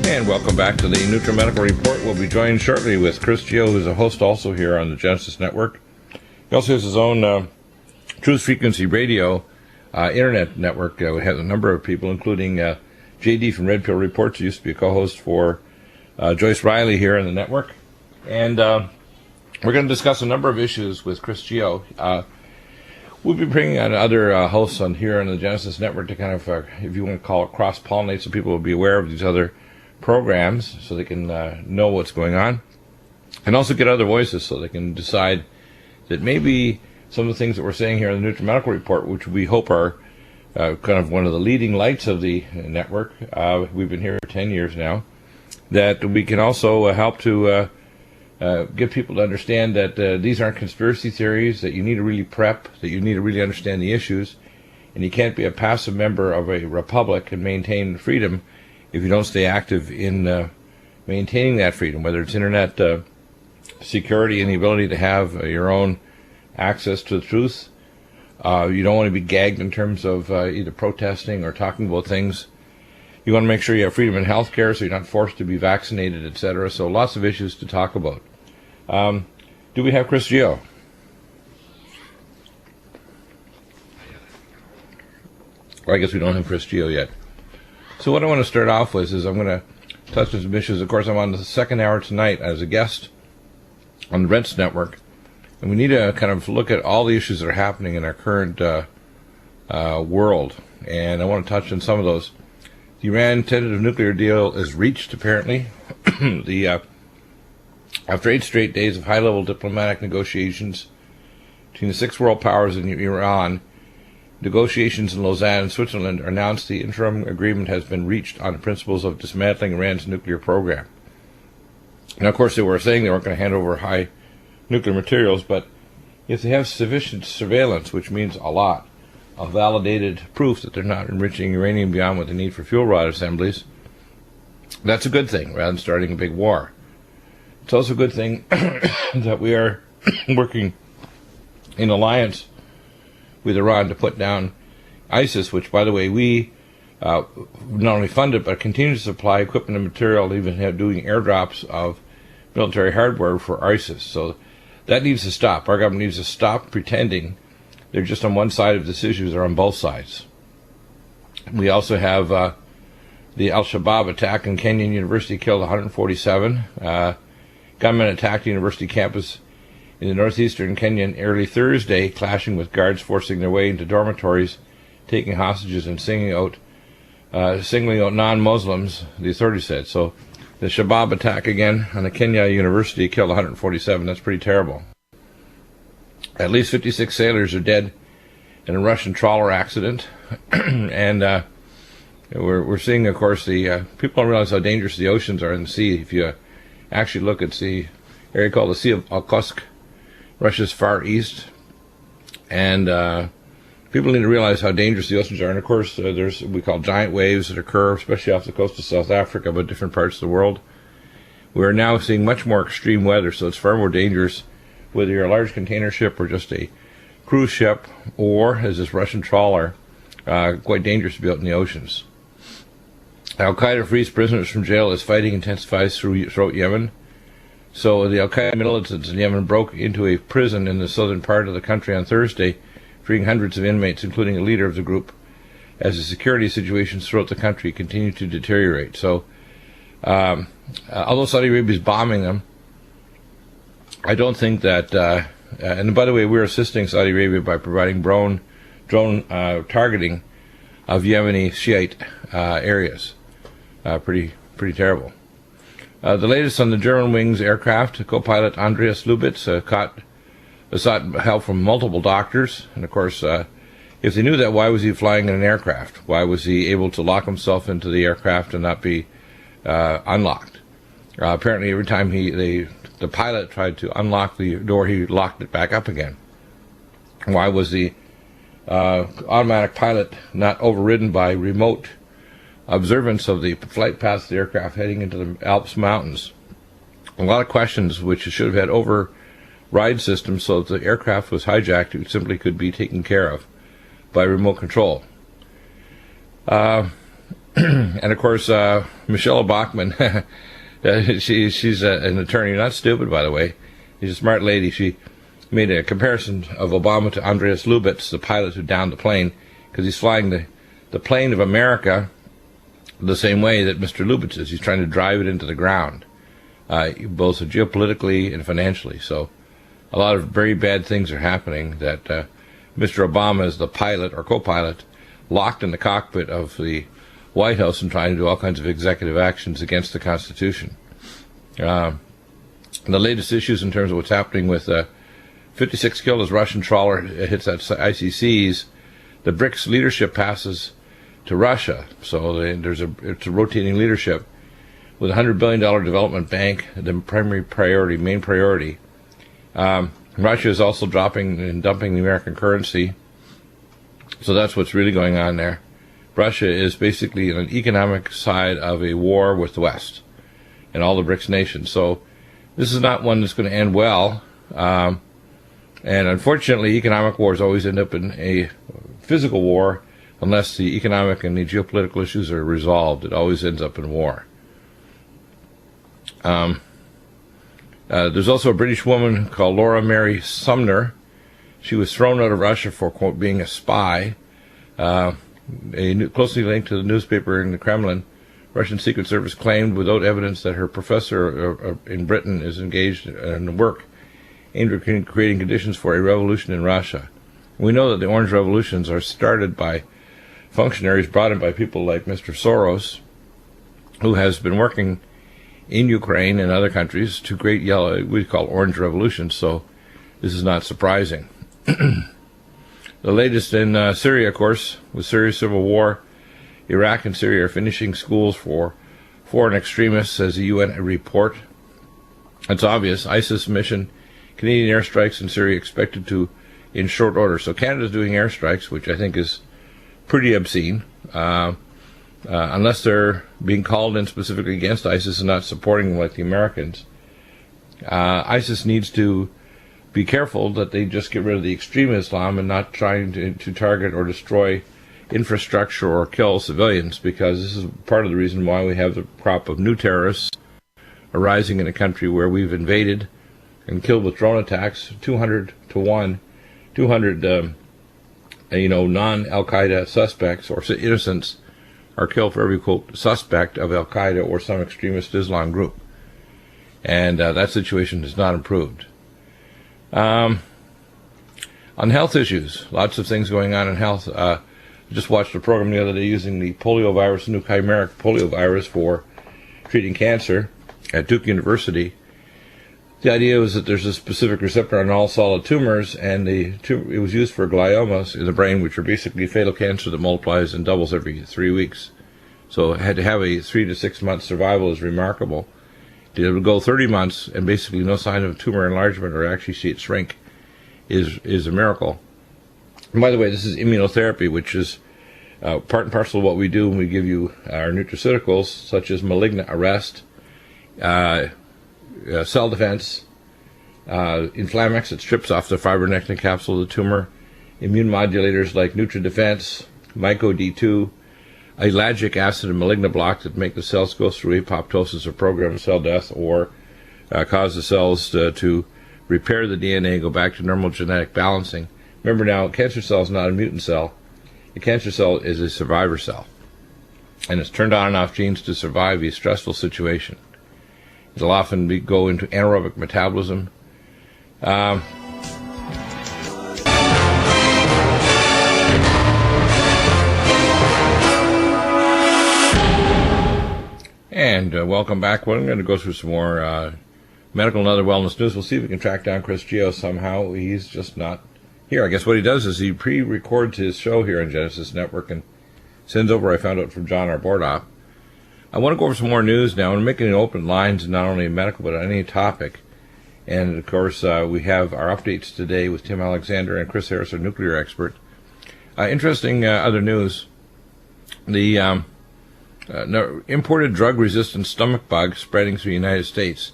And welcome back to the NUTRIMEDICAL Report. We'll be joined shortly with Chris Geo, who's a host also here on the Genesis Network. He also has his own Truth Frequency Radio internet network. We have a number of people, including JD from Red Pill Reports, who used to be a co-host for Joyce Riley here in the network. And we're going to discuss a number of issues with Chris Geo. We'll be bringing on other hosts on here on the Genesis Network to kind of, if you want to call it, cross-pollinate, so people will be aware of these other programs so they can know what's going on, and also get other voices so they can decide that maybe some of the things that we're saying here in the NutriMedical Report, which we hope are kind of one of the leading lights of the network, we've been here for 10 years now, that we can also help to get people to understand that these aren't conspiracy theories, that you need to really prep, that you need to really understand the issues, and you can't be a passive member of a republic and maintain freedom if you don't stay active in maintaining that freedom, whether it's internet security and the ability to have your own access to the truth. You don't want to be gagged in terms of either protesting or talking about things. You want to make sure you have freedom in healthcare, so you're not forced to be vaccinated, etc. So lots of issues to talk about. Do we have Chris Geo? Well, I guess we don't have Chris Geo yet. So what I want to start off with is I'm going to touch on some issues. Of course, I'm on the second hour tonight as a guest on the Rents Network, and we need to kind of look at all the issues that are happening in our current world, and I want to touch on some of those. The Iran tentative nuclear deal is reached, apparently. After 8 straight days of high-level diplomatic negotiations between the 6 world powers and Iran, negotiations in Lausanne, Switzerland, announced the interim agreement has been reached on the principles of dismantling Iran's nuclear program. Now, of course, they were saying they weren't going to hand over high nuclear materials, but if they have sufficient surveillance, which means a lot, of validated proof that they're not enriching uranium beyond what they need for fuel rod assemblies, that's a good thing, rather than starting a big war. It's also a good thing that we are working in alliance with Iran to put down ISIS, which, by the way, we not only fund it, but continue to supply equipment and material, even have doing airdrops of military hardware for ISIS. So that needs to stop. Our government needs to stop pretending they're just on one side of this issue. They're on both sides. We also have the Al-Shabaab attack in Kenyan University killed 147. Gunmen attacked the university campus in the northeastern Kenya early Thursday, clashing with guards forcing their way into dormitories, taking hostages and singling out non-Muslims, the authorities said. So the Shabab attack again on the Kenya University killed 147. That's pretty terrible. At least 56 sailors are dead in a Russian trawler accident. And we're seeing, of course, the people don't realize how dangerous the oceans are in the sea. If you actually look at the area called the Sea of Okhotsk, Russia's far east, and people need to realize how dangerous the oceans are. And of course, there's what we call giant waves that occur, especially off the coast of South Africa, but different parts of the world. We're now seeing much more extreme weather, so it's far more dangerous, whether you're a large container ship or just a cruise ship, or as this Russian trawler, quite dangerous to be out in the oceans. Al-Qaeda frees prisoners from jail as fighting intensifies throughout Yemen. So the Al-Qaeda militants in Yemen broke into a prison in the southern part of the country on Thursday, freeing hundreds of inmates, including a leader of the group, as the security situations throughout the country continue to deteriorate. So, although Saudi Arabia is bombing them, I don't think that, and by the way, we're assisting Saudi Arabia by providing drone targeting of Yemeni Shiite areas. Pretty terrible. The latest on the Germanwings aircraft, co-pilot Andreas Lubitz sought help from multiple doctors. And of course, if they knew that, why was he flying in an aircraft? Why was he able to lock himself into the aircraft and not be unlocked? Apparently, every time the pilot tried to unlock the door, he locked it back up again. Why was the automatic pilot not overridden by remote observance of the flight paths of the aircraft heading into the Alps Mountains? A lot of questions which should have had override systems so that the aircraft was hijacked, it simply could be taken care of by remote control. And of course, Michelle Bachmann, she's an attorney, not stupid, by the way. She's a smart lady. She made a comparison of Obama to Andreas Lubitz, the pilot who downed the plane, because he's flying the plane of America the same way that Mr. Lubitz is. He's trying to drive it into the ground, both geopolitically and financially. So a lot of very bad things are happening that Mr. Obama is the pilot or co-pilot, locked in the cockpit of the White House and trying to do all kinds of executive actions against the Constitution. The latest issues in terms of what's happening with 56 killed as Russian trawler hits that ICCs, the BRICS leadership passes to Russia. So it's a rotating leadership with a $100 billion development bank, the main priority. Russia is also dropping and dumping the American currency. So that's what's really going on there. Russia is basically on an economic side of a war with the West and all the BRICS nations. So this is not one that's going to end well. And unfortunately, economic wars always end up in a physical war unless the economic and the geopolitical issues are resolved. It always ends up in war. There's also a British woman called Laura Mary Sumner. She was thrown out of Russia for, quote, being a spy. Closely linked to the newspaper in the Kremlin, Russian Secret Service claimed without evidence that her professor in Britain is engaged in work aimed at creating conditions for a revolution in Russia. We know that the Orange Revolutions are started by functionaries brought in by people like Mr. Soros, who has been working in Ukraine and other countries to create we call Orange Revolutions, so this is not surprising. The latest in Syria, of course, with Syria's civil war. Iraq and Syria are finishing schools for foreign extremists, says the UN report. It's obvious. ISIS mission, Canadian airstrikes in Syria expected to in short order. So Canada's doing airstrikes, which I think is pretty obscene, unless they're being called in specifically against ISIS and not supporting them like the Americans. ISIS needs to be careful that they just get rid of the extreme Islam and not trying to target or destroy infrastructure or kill civilians, because this is part of the reason why we have the crop of new terrorists arising in a country where we've invaded and killed with drone attacks 200 to 1, 200 non-Al-Qaeda suspects or innocents are killed for every, quote, suspect of Al-Qaeda or some extremist Islam group. And that situation has not improved. On health issues, lots of things going on in health. I just watched a program the other day using the poliovirus, new chimeric poliovirus for treating cancer at Duke University. The idea was that there's a specific receptor on all solid tumors, and it was used for gliomas in the brain, which are basically fatal cancer that multiplies and doubles every 3 weeks. So it had to have a 3 to 6 month survival is remarkable. To be able to go 30 months and basically no sign of tumor enlargement or actually see it shrink is a miracle. And by the way, this is immunotherapy, which is part and parcel of what we do when we give you our nutraceuticals, such as malignant arrest, cell defense, Inflamex that strips off the fibronectin capsule of the tumor, immune modulators like NutriDefense, MycoD2, ellagic acid and malignant block that make the cells go through apoptosis or program cell death, or cause the cells to repair the DNA, go back to normal genetic balancing. Remember now, a cancer cell is not a mutant cell. A cancer cell is a survivor cell, and it's turned on and off genes to survive a stressful situation. It'll often go into anaerobic metabolism. And welcome back. Well, I'm going to go through some more medical and other wellness news. We'll see if we can track down Chris Geo somehow. He's just not here. I guess what he does is he pre-records his show here on Genesis Network and sends over, I found out from John, our board op. I want to go over some more news now. I'm making open lines, not only medical, but on any topic. And, of course, we have our updates today with Tim Alexander and Chris Harris, our nuclear expert. Interesting other news. The imported drug-resistant stomach bug spreading through the United States.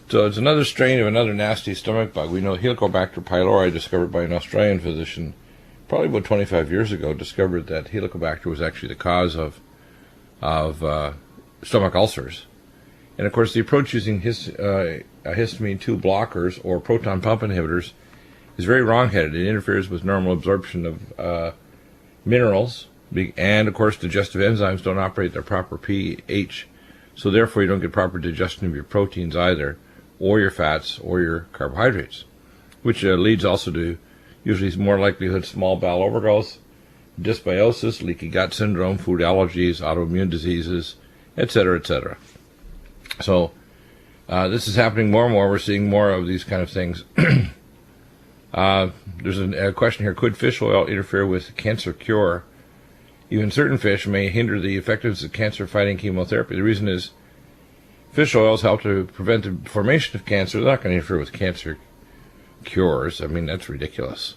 So it's another strain of another nasty stomach bug. We know Helicobacter pylori, discovered by an Australian physician probably about 25 years ago, discovered that Helicobacter was actually the cause of of stomach ulcers. And of course, the approach using histamine 2 blockers or proton pump inhibitors is very wrong-headed. It interferes with normal absorption of minerals, and of course, digestive enzymes don't operate at their proper pH, so therefore you don't get proper digestion of your proteins either, or your fats, or your carbohydrates, which leads also to usually more likelihood small bowel overgrowth, dysbiosis, leaky gut syndrome, food allergies, autoimmune diseases, etc., etc. So this is happening more and more. We're seeing more of these kind of things. There's a question here: could fish oil interfere with cancer cure? Even certain fish may hinder the effectiveness of cancer-fighting chemotherapy. The reason is fish oils help to prevent the formation of cancer. They're not going to interfere with cancer cures. I mean, that's ridiculous.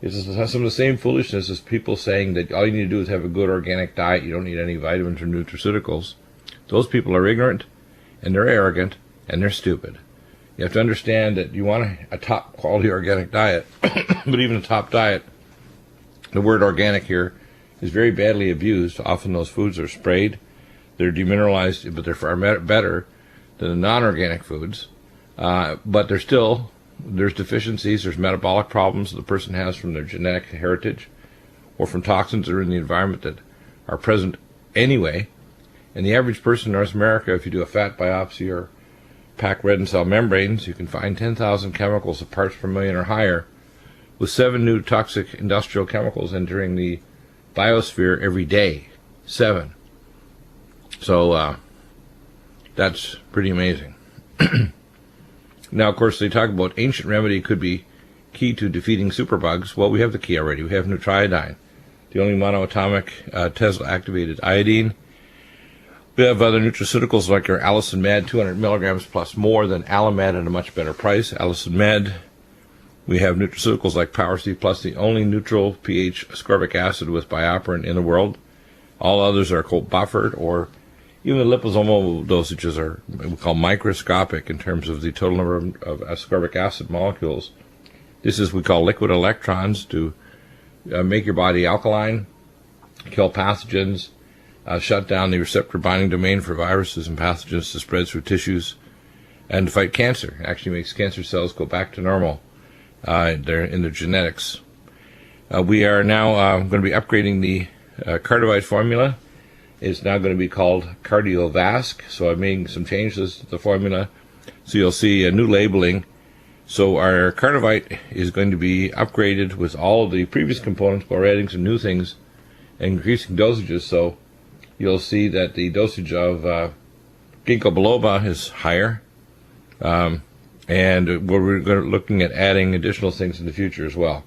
It's some of the same foolishness as people saying that all you need to do is have a good organic diet. You don't need any vitamins or nutraceuticals. Those people are ignorant, and they're arrogant, and they're stupid. You have to understand that you want a top quality organic diet, but even a top diet, the word organic here is very badly abused. Often those foods are sprayed, they're demineralized, but they're far better than the non-organic foods. But there's deficiencies, there's metabolic problems the person has from their genetic heritage or from toxins that are in the environment that are present anyway. And the average person in North America, if you do a fat biopsy or pack red cell membranes, you can find 10,000 chemicals of parts per million or higher, with 7 new toxic industrial chemicals entering the biosphere every day. 7. So that's pretty amazing. Now, of course, they talk about ancient remedy could be key to defeating superbugs. Well, we have the key already. We have NUTRIMEDICAL, the only monoatomic Tesla-activated iodine. We have other nutraceuticals like our Allicin Med, 200 milligrams plus more than Alamed at a much better price. Allicin Med. We have nutraceuticals like Power C Plus, the only neutral pH ascorbic acid with bioperin in the world. All others are called buffered, or even the liposomal dosages are what we call microscopic in terms of the total number of ascorbic acid molecules. This is what we call liquid electrons to make your body alkaline, kill pathogens, shut down the receptor binding domain for viruses and pathogens to spread through tissues, and to fight cancer. It actually makes cancer cells go back to normal. They're in their genetics. We are now going to be upgrading the Cardivite formula. It's now going to be called Cardiovasc, so I'm making some changes to the formula, so you'll see a new labeling. So our Cardivite is going to be upgraded with all of the previous components, but we're adding some new things and increasing dosages. So you'll see that the dosage of ginkgo biloba is higher, and we're looking at adding additional things in the future as well.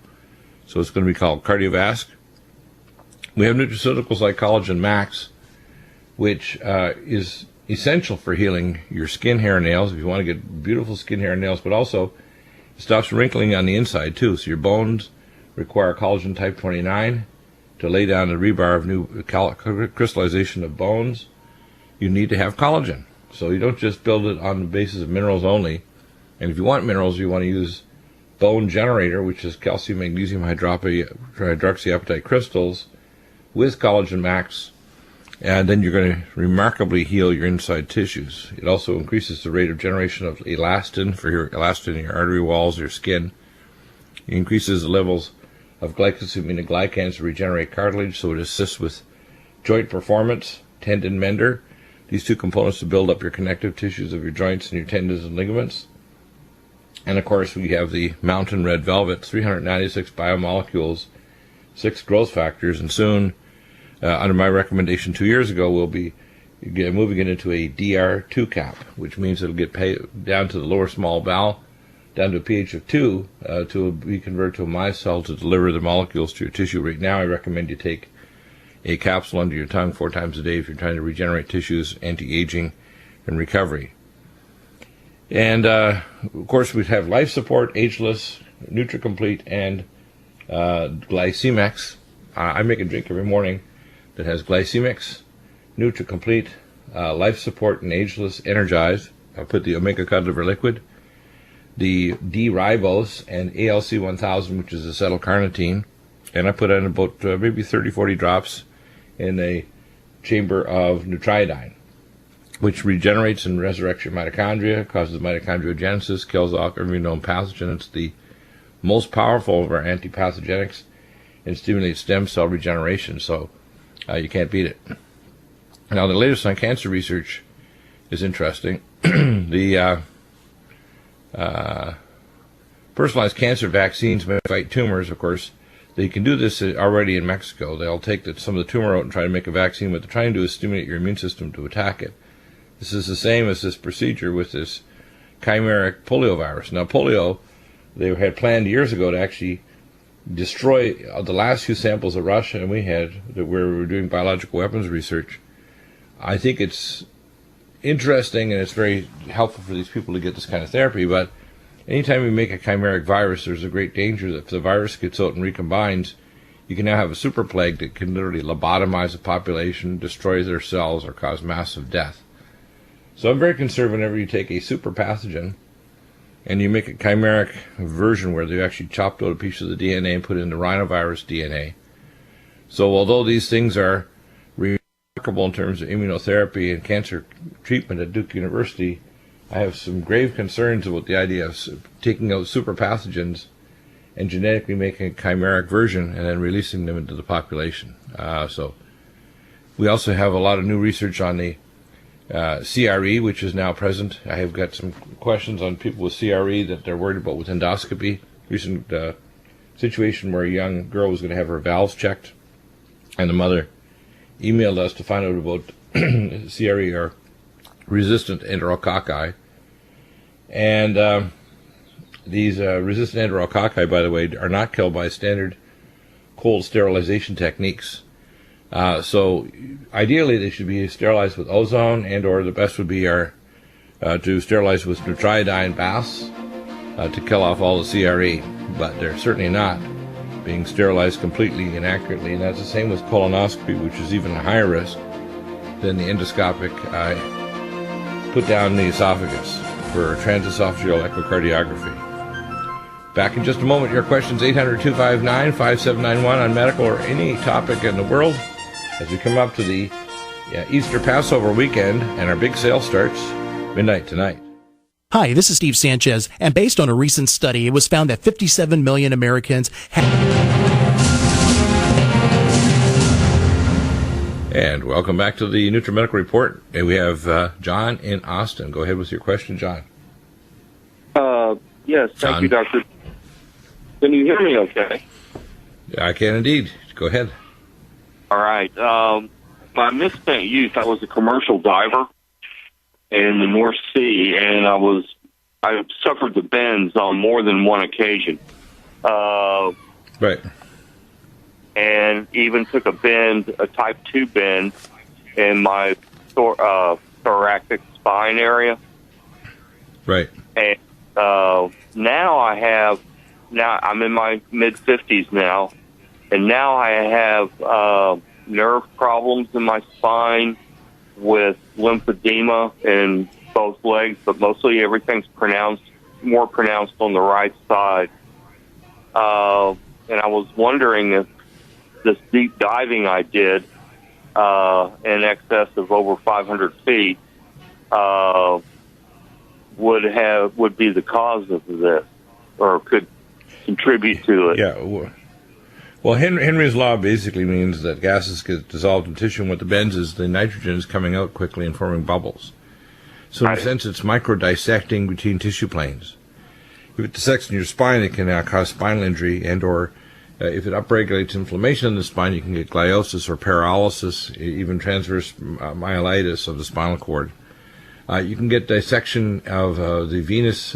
So it's going to be called Cardiovasc. We have nutraceuticals like Collagen Max, which is essential for healing your skin, hair, and nails if you want to get beautiful skin, hair, and nails, but also it stops wrinkling on the inside too. So your bones require collagen type 29 to lay down the rebar of new crystallization of bones. You need to have collagen. So you don't just build it on the basis of minerals only. And if you want minerals, you want to use Bone Generator, which is calcium, magnesium hydroxyapatite crystals with Collagen Max, and then you're going to remarkably heal your inside tissues. It also increases the rate of generation of elastin for your elastin in your artery walls, your skin. It increases the levels of glycosaminoglycans to regenerate cartilage, so it assists with joint performance, tendon mender. These two components to build up your connective tissues of your joints and your tendons and ligaments. And of course, we have the Mountain Red Velvet, 396 biomolecules, 6 growth factors, and soon, under my recommendation 2 years ago, we'll be moving it into a DR2 cap, which means it'll get down to the lower small bowel, down to a pH of 2, to be converted to a micelle to deliver the molecules to your tissue. Right now, I recommend you take a capsule under your tongue 4 times a day if you're trying to regenerate tissues, anti-aging, and recovery. And, of course, we have Life Support, Ageless, NutriComplete, and Glycemex. I make a drink every morning that has Glycemex, NutriComplete, Life Support, and Ageless Energize. I put the Omega Cod Liver Liquid, the D-Ribose, and ALC-1000, which is acetylcarnitine, and I put in about maybe 30-40 drops in a chamber of NUTRIMEDICAL, which regenerates and resurrects your mitochondria, causes mitochondriogenesis, kills off every known pathogen. It's the most powerful of our antipathogenics and stimulates stem cell regeneration, so you can't beat it. Now, the latest on cancer research is interesting. The personalized cancer vaccines may fight tumors, of course. They can do this already in Mexico. They'll take some of the tumor out and try to make a vaccine. What they're trying to do is stimulate your immune system to attack it. This is the same as this procedure with this chimeric polio virus. Now, polio, they had planned years ago to actually destroy the last few samples of Russia and we had, where we were doing biological weapons research. I think it's interesting and it's very helpful for these people to get this kind of therapy, but anytime you make a chimeric virus, there's a great danger that if the virus gets out and recombines, you can now have a super plague that can literally lobotomize a population, destroy their cells, or cause massive death. So I'm very concerned whenever you take a super pathogen and you make a chimeric version where they actually chopped out a piece of the DNA and put it in the rhinovirus DNA. So although these things are remarkable in terms of immunotherapy and cancer treatment at Duke University, I have some grave concerns about the idea of taking out super pathogens and genetically making a chimeric version and then releasing them into the population. So we also have a lot of new research on the CRE, which is now present. I have got some questions on people with CRE that they're worried about with endoscopy. Recent situation where a young girl was going to have her valves checked, and the mother emailed us to find out about CRE, or resistant enterococci. And these resistant enterococci, by the way, are not killed by standard cold sterilization techniques. So ideally they should be sterilized with ozone, and or the best would be to sterilize with NUTRIMEDICAL baths to kill off all the CRE, but they're certainly not being sterilized completely and accurately, and that's the same with colonoscopy, which is even a higher risk than the endoscopic put down the esophagus for transesophageal echocardiography. Back in just a moment. Your questions, 800-259-5791 on medical or any topic in the world as we come up to the Easter Passover weekend, and our big sale starts midnight tonight. Hi, this is Steve Sanchez, and based on a recent study, it was found that 57 million Americans And welcome back to the NutriMedical Report. And we have John in Austin. Go ahead with your question, John. Yes, thank you, Doctor. Can you hear me okay? I can indeed. Go ahead. All right. My misspent youth, I was a commercial diver in the North Sea, and I suffered the bends on more than one occasion. Right. And even took a type 2 bend in my thoracic spine area. Right. And now I'm in my mid-50s now, and now I have nerve problems in my spine with lymphedema in both legs, but mostly everything's more pronounced on the right side. And I was wondering if this deep diving I did in excess of over 500 feet would be the cause of this, or could contribute to it. Yeah. Well, Henry's law basically means that gases get dissolved in tissue, and what the bends is the nitrogen is coming out quickly and forming bubbles. So in a sense, it's micro-dissecting between tissue planes. If it dissects in your spine, it can cause spinal injury, and or if it upregulates inflammation in the spine, you can get gliosis or paralysis, even transverse myelitis of the spinal cord. You can get dissection of the venous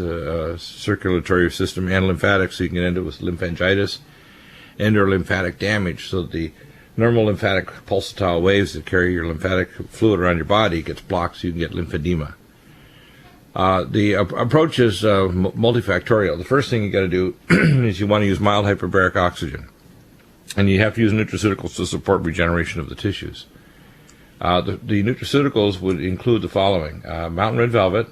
circulatory system and lymphatics, so you can end up with lymphangitis and or lymphatic damage. So the normal lymphatic pulsatile waves that carry your lymphatic fluid around your body gets blocked, so you can get lymphedema. The approach is multifactorial. The first thing you got to do is you want to use mild hyperbaric oxygen, and you have to use nutraceuticals to support regeneration of the tissues. The nutraceuticals would include the following: Mountain Red Velvet,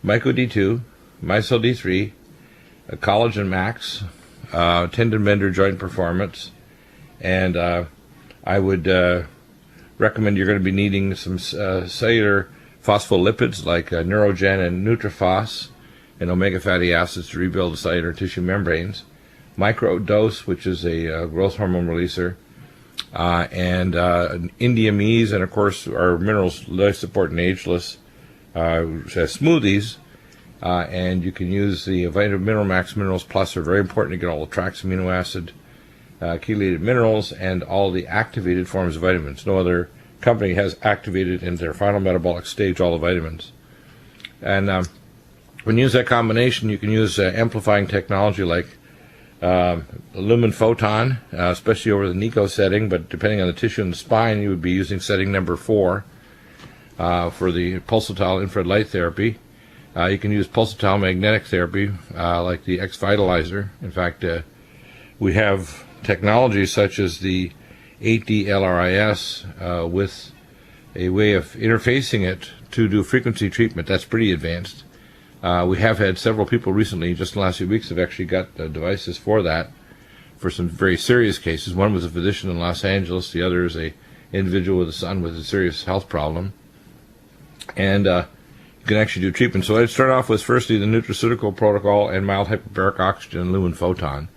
Myco D2, Micelle D3, Collagen Max, Tendon Bender Joint Performance, and I would recommend you're going to be needing some cellular phospholipids like Neurogen and Nutrifos, and omega fatty acids to rebuild the cellular tissue membranes. Microdose, which is a growth hormone releaser, and Indiamese, and of course our minerals life support and ageless smoothies. And you can use the Vitamin Mineral Max Minerals Plus. Are very important to get all the trace amino acid, chelated minerals, and all the activated forms of vitamins. No other company has activated in their final metabolic stage all the vitamins. And when you use that combination, you can use amplifying technology like lumen photon, especially over the NICO setting, but depending on the tissue in the spine, you would be using setting number 4 for the pulsatile infrared light therapy. You can use pulsatile magnetic therapy like the X-Vitalizer. In fact, we have technology such as the 8D LRIS with a way of interfacing it to do frequency treatment. That's pretty advanced. We have had several people recently, just in the last few weeks, have actually got devices for that, for some very serious cases. One was a physician in Los Angeles. The other is a individual with a son with a serious health problem. And you can actually do treatment. So I'd start off with, firstly, the nutraceutical protocol and mild hyperbaric oxygen and lumen photon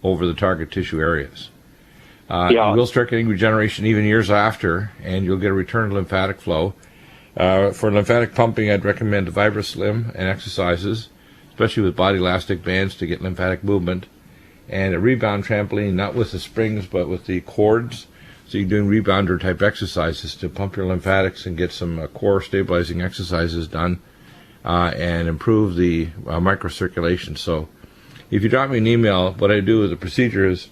over the target tissue areas. You will start getting regeneration even years after, and you'll get a return to lymphatic flow. For lymphatic pumping, I'd recommend VibraSlim and exercises, especially with body elastic bands to get lymphatic movement, and a rebound trampoline, not with the springs but with the cords. So you're doing rebounder type exercises to pump your lymphatics and get some core stabilizing exercises done and improve the microcirculation. So if you drop me an email, what I do with the procedure is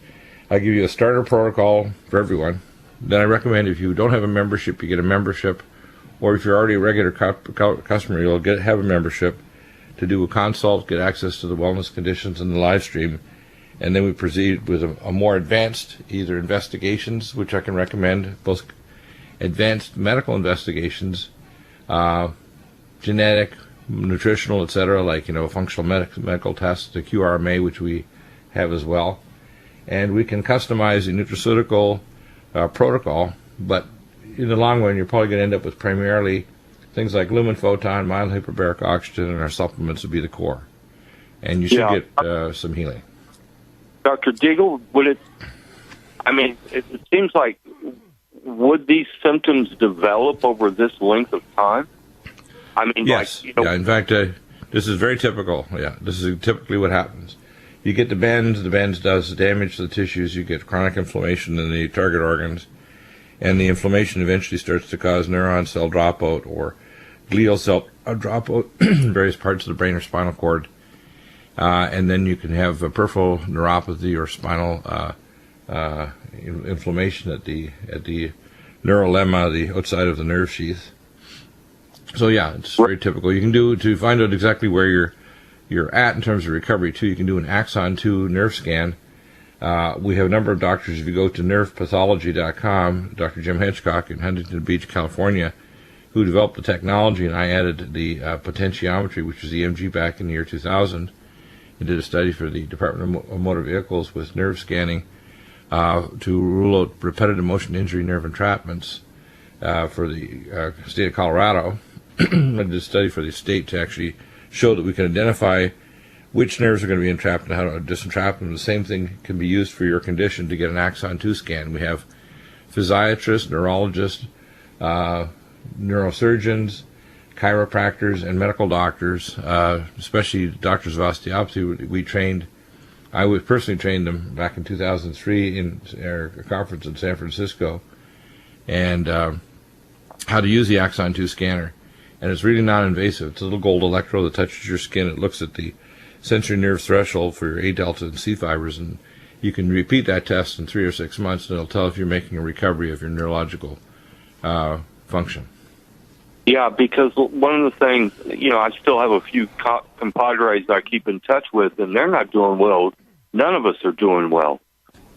I give you a starter protocol for everyone. Then I recommend, if you don't have a membership, you get a membership, or if you're already a regular customer, you'll have a membership to do a consult, get access to the wellness conditions and the live stream, and then we proceed with a more advanced either investigations, which I can recommend, both advanced medical investigations, genetic, nutritional, etc., like functional medical tests, the QRMA, which we have as well. And we can customize the nutraceutical protocol, but in the long run, you're probably going to end up with primarily things like lumen photon, mild hyperbaric oxygen, and our supplements would be the core. And you should get some healing. Dr. Deagle, it seems like, would these symptoms develop over this length of time? Yes. In fact, this is very typical. Yeah, this is typically what happens. You get the bends does damage to the tissues, you get chronic inflammation in the target organs, and the inflammation eventually starts to cause neuron cell dropout or glial cell dropout in various parts of the brain or spinal cord. And then you can have a peripheral neuropathy or spinal inflammation at the neural lemma, the outside of the nerve sheath. So yeah, it's very typical. You can do, to find out exactly where you're at in terms of recovery too, you can do an Axon 2 nerve scan. We have a number of doctors. If you go to nervepathology.com, Dr. Jim Hitchcock in Huntington Beach, California, who developed the technology, and I added the potentiometry, which was EMG back in the year 2000, and did a study for the Department of Motor Vehicles with nerve scanning to rule out repetitive motion injury nerve entrapments for the state of Colorado. I did a study for the state to actually show that we can identify which nerves are going to be entrapped and how to disentrap them. The same thing can be used for your condition to get an Axon 2 scan. We have physiatrists, neurologists, neurosurgeons, chiropractors, and medical doctors, especially doctors of osteopathy. I personally trained them back in 2003 in a conference in San Francisco, and how to use the Axon 2 scanner. And it's really non-invasive. It's a little gold electrode that touches your skin. It looks at the sensory nerve threshold for your A delta and C fibers, and you can repeat that test in 3 or 6 months, and it'll tell if you're making a recovery of your neurological function. Yeah, because one of the things, I still have a few compadres I keep in touch with, and they're not doing well. None of us are doing well.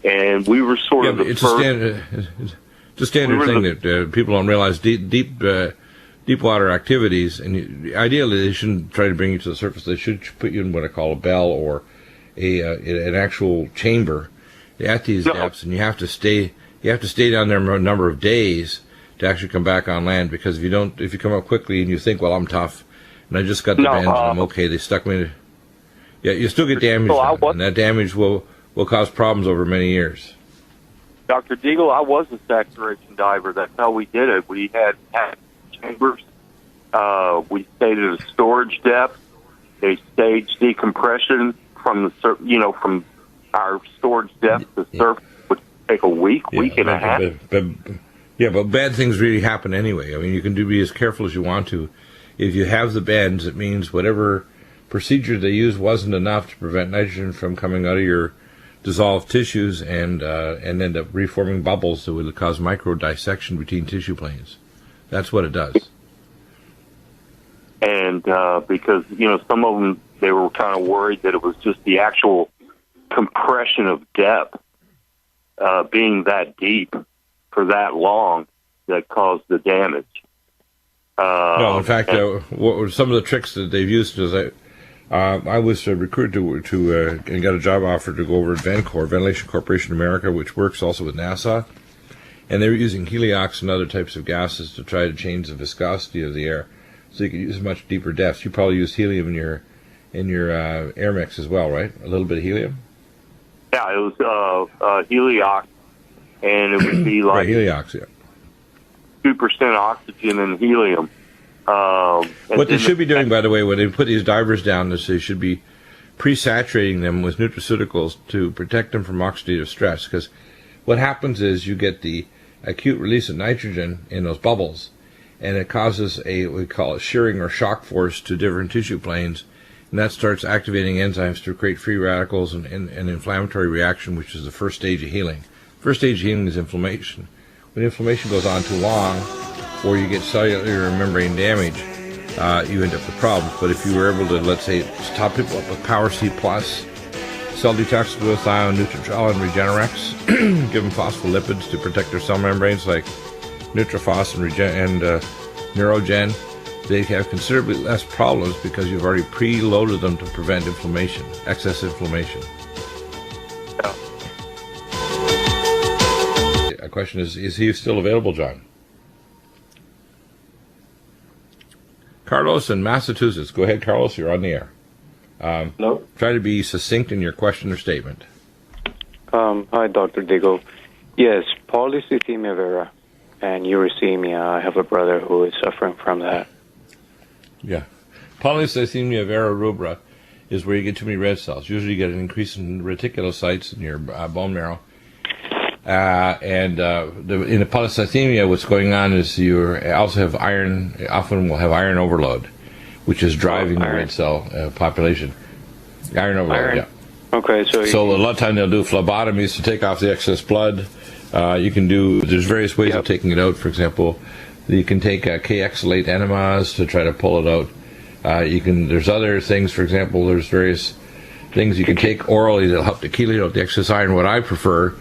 And we were sort of the it's first... It's a standard thing that people don't realize. Deep water activities, and ideally they shouldn't try to bring you to the surface. They should put you in what I call a bell or an actual chamber at these depths, and you have to stay down there a number of days to actually come back on land, because if you come up quickly and you think, well, I'm tough, and I just got the bends and I'm okay, they stuck me to... Yeah, you still get damage, and that damage will cause problems over many years. Dr. Deagle, I was a saturation diver. That's how we did it. We had chambers. We stayed at a storage depth. They staged decompression from from our storage depth. The surface would take a week and a half. But bad things really happen anyway. I mean, you can be as careful as you want to. If you have the bends, it means whatever procedure they used wasn't enough to prevent nitrogen from coming out of your dissolved tissues and end up reforming bubbles that would cause micro dissection between tissue planes. That's what it does. And because, some of them, they were kind of worried that it was just the actual compression of depth being that deep for that long that caused the damage. No, in fact, what were some of the tricks that they've used is I was recruited to and got a job offer to go over at Vencor, Ventilation Corporation of America, which works also with NASA. And they were using heliox and other types of gases to try to change the viscosity of the air, so you could use much deeper depths. You probably used helium in your air mix as well, right? A little bit of helium. Yeah, it was heliox, and it would be like heliox, yeah. 2% oxygen and helium. What they should be doing, by the way, when they put these divers down, is they should be pre-saturating them with nutraceuticals to protect them from oxidative stress. Because what happens is you get the acute release of nitrogen in those bubbles, and it causes we call it shearing or shock force to different tissue planes, and that starts activating enzymes to create free radicals and an inflammatory reaction, which is the first stage of healing. First stage of healing is inflammation. When inflammation goes on too long, or you get cellular membrane damage, you end up with problems. But if you were able to, let's say, top people up with Power C+, cell detox, glutathione, Nutritrol, and Regenerex, give them phospholipids to protect their cell membranes like Nutrifos and Neurogen, they have considerably less problems because you've already preloaded them to prevent inflammation, excess inflammation. Yeah. A question is he still available, John? Carlos in Massachusetts. Go ahead, Carlos. You're on the air. Hello? Try to be succinct in your question or statement. Hi, Dr. Deagle. Yes, polycythemia vera and uricemia. I have a brother who is suffering from that. Yeah. Polycythemia vera rubra is where you get too many red cells. Usually you get an increase in reticulocytes in your bone marrow. In the polycythemia, what's going on is you also have iron, often will have iron overload, which is driving the red cell population. Iron overload, yeah. Okay, so a lot of time they'll do phlebotomies to take off the excess blood. There's various ways of taking it out. For example, you can take K-exolate enemas to try to pull it out. There's other things, for example, there's various things you can take orally that'll help to chelate out the excess iron. What I prefer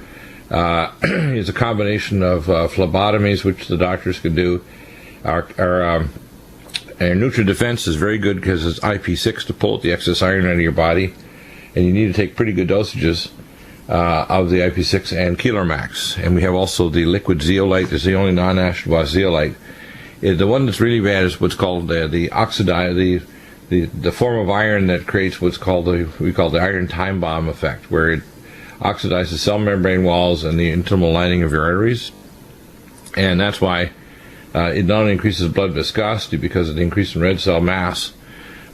is a combination of phlebotomies, which the doctors can do. Our NutriDefense is very good because it's IP6 to pull out the excess iron out of your body, and you need to take pretty good dosages of the IP6 and Keeler-Max. And we have also the liquid zeolite. It's the only non-acid zeolite. The one that's really bad is what's called the form of iron that creates what's called we call the iron time bomb effect, where it oxidizes cell membrane walls and the internal lining of your arteries. And that's why it not only increases blood viscosity because of the increase in red cell mass,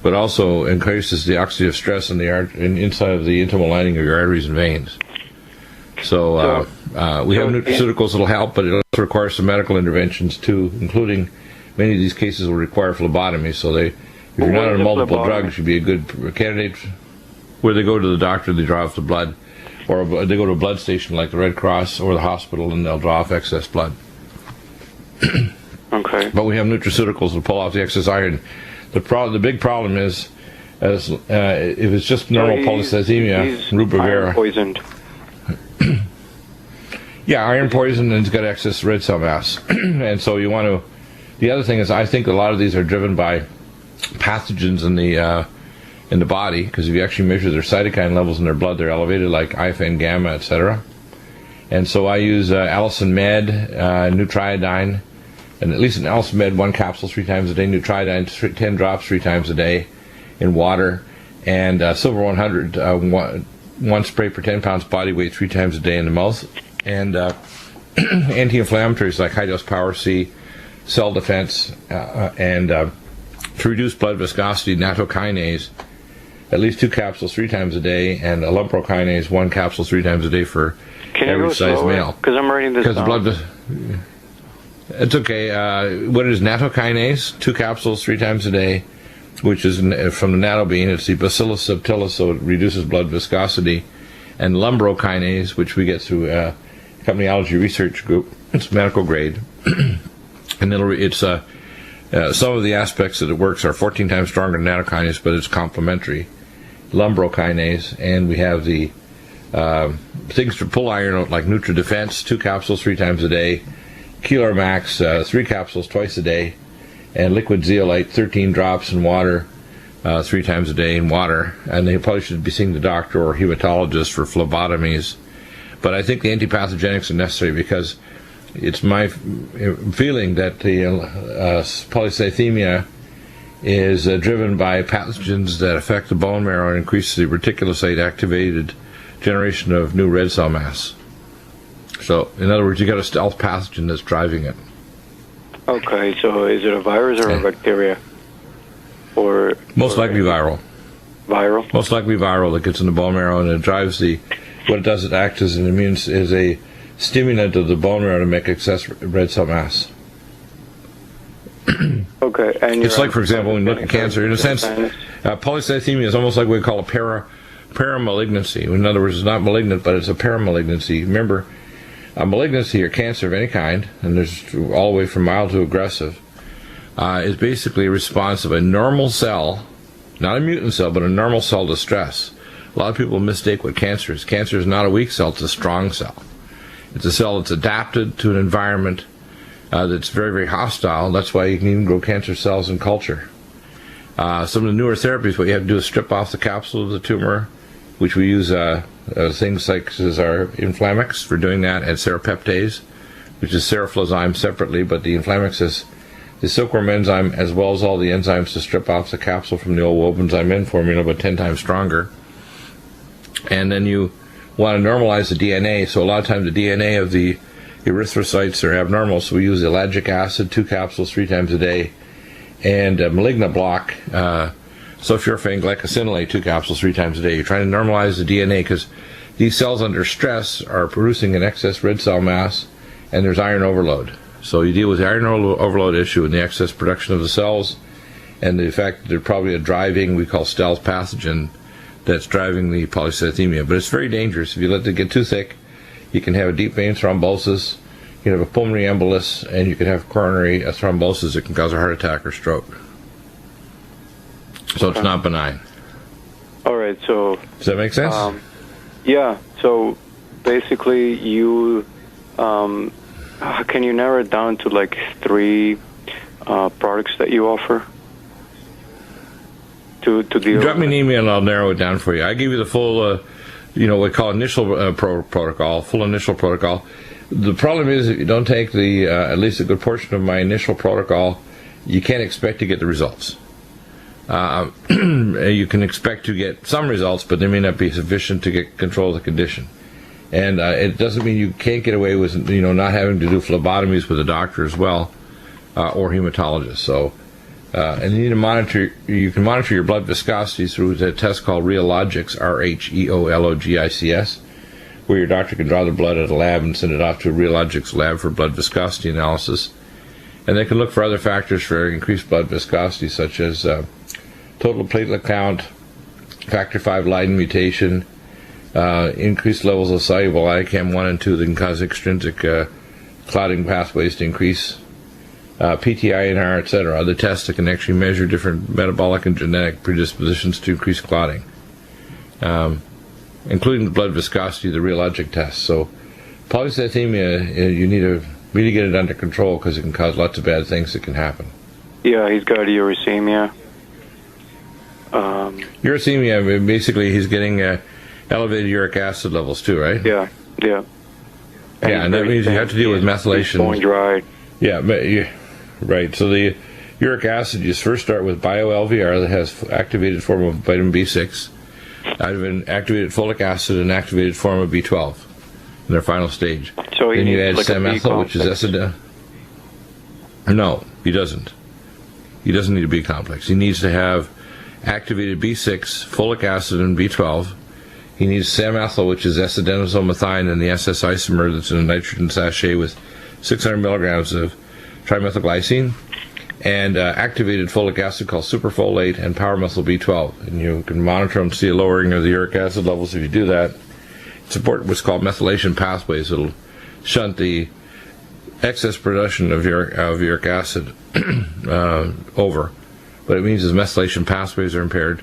but also increases the oxidative stress in the inside of the internal lining of your arteries and veins. So we have nutraceuticals that'll help, but it also requires some medical interventions too, including many of these cases will require phlebotomy. So if you're not on multiple drugs, you'd be a good candidate where they go to the doctor, they draw off the blood, or they go to a blood station like the Red Cross or the hospital, and they'll draw off excess blood. Okay. But we have nutraceuticals that pull off the excess iron. The big problem is, if it's just normal polycythemia, rubra vera. Poisoned. Yeah, iron poison, and it's got excess red cell mass. And so you want to... The other thing is, I think a lot of these are driven by pathogens in the body, because if you actually measure their cytokine levels in their blood, they're elevated, like IFN gamma, etc. And so I use Allicin Med, Nutriodine, and at least an Med 1 capsule 3 times a day, Nutridine 10 drops 3 times a day in water, and Silver 100 one spray per 10 pounds body weight 3 times a day in the mouth, and anti-inflammatories like high dose Power C, cell defense, and to reduce blood viscosity, nattokinase, at least 2 capsules 3 times a day, and a lumprokinase 1 capsule 3 times a day for average size male. Because I'm writing this down. It's okay. What is nattokinase? 2 capsules 3 times a day, which is from the natto bean. It's the Bacillus subtilis, so it reduces blood viscosity. And lumbrokinase, which we get through Company Allergy Research Group. It's medical grade. And it's some of the aspects that it works are 14 times stronger than nattokinase, but it's complementary. Lumbrokinase, and we have the things to pull iron out like NutriDefense, 2 capsules 3 times a day, Keeler Max, 3 capsules twice a day, and liquid zeolite, 13 drops in water 3 times a day in water. And they probably should be seeing the doctor or hematologist for phlebotomies. But I think the antipathogenics are necessary because it's my feeling that the polycythemia is driven by pathogens that affect the bone marrow and increase the reticulocyte-activated generation of new red cell mass. So, in other words, you got a stealth pathogen that's driving it. Okay, so is it a virus or a bacteria? Or most likely viral. Viral? Most likely viral that gets in the bone marrow, and it drives what it does, it acts as an is a stimulant of the bone marrow to make excess red cell mass. Okay, and it's like, for example, when you look at cancer, in a sense, polycythemia is almost like what we call a paramalignancy. In other words, it's not malignant, but it's a paramalignancy. Remember, a malignancy or cancer of any kind, and there's all the way from mild to aggressive, is basically a response of a normal cell, not a mutant cell, but a normal cell to stress. A lot of people mistake what cancer is. Cancer is not a weak cell, it's a strong cell. It's a cell that's adapted to an environment that's very, very hostile. That's why you can even grow cancer cells in culture. Some of the newer therapies, what you have to do is strip off the capsule of the tumor, which we use things like as our Inflamex for doing that, and serapeptase, which is seroflozyme separately, but the Inflamex is the silkworm enzyme as well as all the enzymes to strip off the capsule from the old wobenzyme N formula, but 10 times stronger. And then you want to normalize the DNA, so a lot of times the DNA of the erythrocytes are abnormal, so we use ellagic acid, 2 capsules 3 times a day, and malignant block, sulforaphane glycosinolate, 2 capsules 3 times a day. You're trying to normalize the DNA because these cells under stress are producing an excess red cell mass, and there's iron overload. So you deal with the iron overload issue and the excess production of the cells, and the fact that they're probably a driving, we call stealth pathogen, that's driving the polycythemia. But it's very dangerous. If you let it get too thick, you can have a deep vein thrombosis, you can have a pulmonary embolus, and you can have coronary thrombosis that can cause a heart attack or stroke. So it's not benign. All right, so... Does that make sense? Yeah, so basically you... can you narrow it down to like 3 products that you offer? To deal Drop me an email and I'll narrow it down for you. I give you the full, what we call initial protocol, full initial protocol. The problem is if you don't take the at least a good portion of my initial protocol, you can't expect to get the results. You can expect to get some results, but they may not be sufficient to get control of the condition. And it doesn't mean you can't get away with not having to do phlebotomies with a doctor as well, or hematologist. So. And you need to monitor. You can monitor your blood viscosity through a test called Rheologics, RHEOLOGICS, where your doctor can draw the blood at a lab and send it off to a Rheologics lab for blood viscosity analysis. And they can look for other factors for increased blood viscosity, such as total platelet count, factor V Leiden mutation, increased levels of soluble ICAM 1 and 2 that can cause extrinsic clotting pathways to increase. PTINR, etc., other tests that can actually measure different metabolic and genetic predispositions to increase clotting, including the blood viscosity, the rheologic test. So polycythemia, you need to really get it under control because it can cause lots of bad things that can happen. Yeah, he's got uricemia. Uricemia, basically he's getting elevated uric acid levels too, right? Yeah. And that means you have to deal with methylation. He's going dry. Yeah, but Right. So the uric acid, you first start with bio-LVR that has activated form of vitamin B6, activated folic acid, and activated form of B12 in their final stage. So then you add like samethyl, which is acid. No, he doesn't. He doesn't need a B complex. He needs to have activated B6, folic acid, and B12. He needs samethyl, which is S-adenosylmethionine, and the SS isomer that's in a nitrogen sachet with 600 milligrams of trimethylglycine, and activated folic acid called superfolate, and power-methyl B12. And you can monitor and see a lowering of the uric acid levels if you do that. Support what's called methylation pathways. It'll shunt the excess production of uric acid over. What it means is methylation pathways are impaired.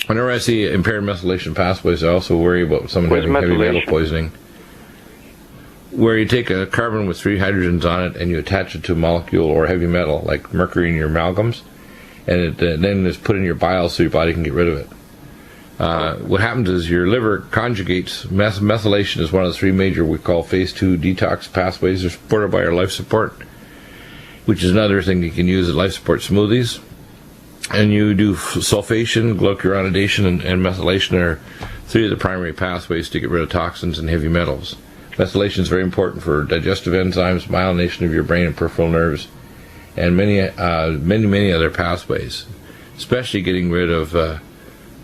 Whenever I see impaired methylation pathways, I also worry about someone having heavy metal poisoning, where you take a carbon with 3 hydrogens on it and you attach it to a molecule or heavy metal, like mercury in your amalgams, and it then is put in your bile so your body can get rid of it. What happens is your liver conjugates. Methylation is one of the 3 major, we call phase 2 detox pathways. They're supported by our life support, which is another thing you can use at life support smoothies. And you do sulfation, glucuronidation, and methylation are 3 of the primary pathways to get rid of toxins and heavy metals. Methylation is very important for digestive enzymes, myelination of your brain and peripheral nerves, and many other pathways, especially getting rid of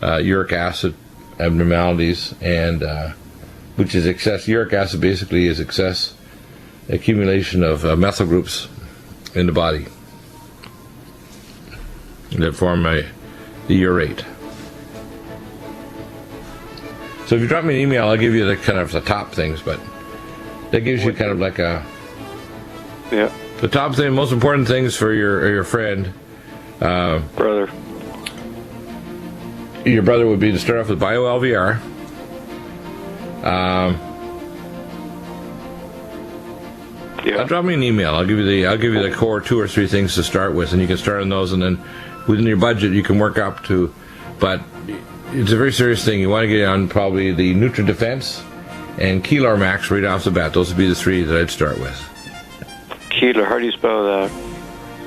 uric acid abnormalities, and which is excess. Uric acid basically is excess accumulation of methyl groups in the body that form the urate. So if you drop me an email, I'll give you the kind of the top things, but that gives you kind of like the top thing, most important things for your friend, brother. Your brother would be to start off with bio-LVR. I'll drop me an email. I'll give you the core 2 or 3 things to start with, and you can start on those, and then within your budget you can work up to. But it's a very serious thing. You want to get on probably the NutriDefense and Keelar Max right off the bat. Those would be the 3 that I'd start with. Keelar, how do you spell that?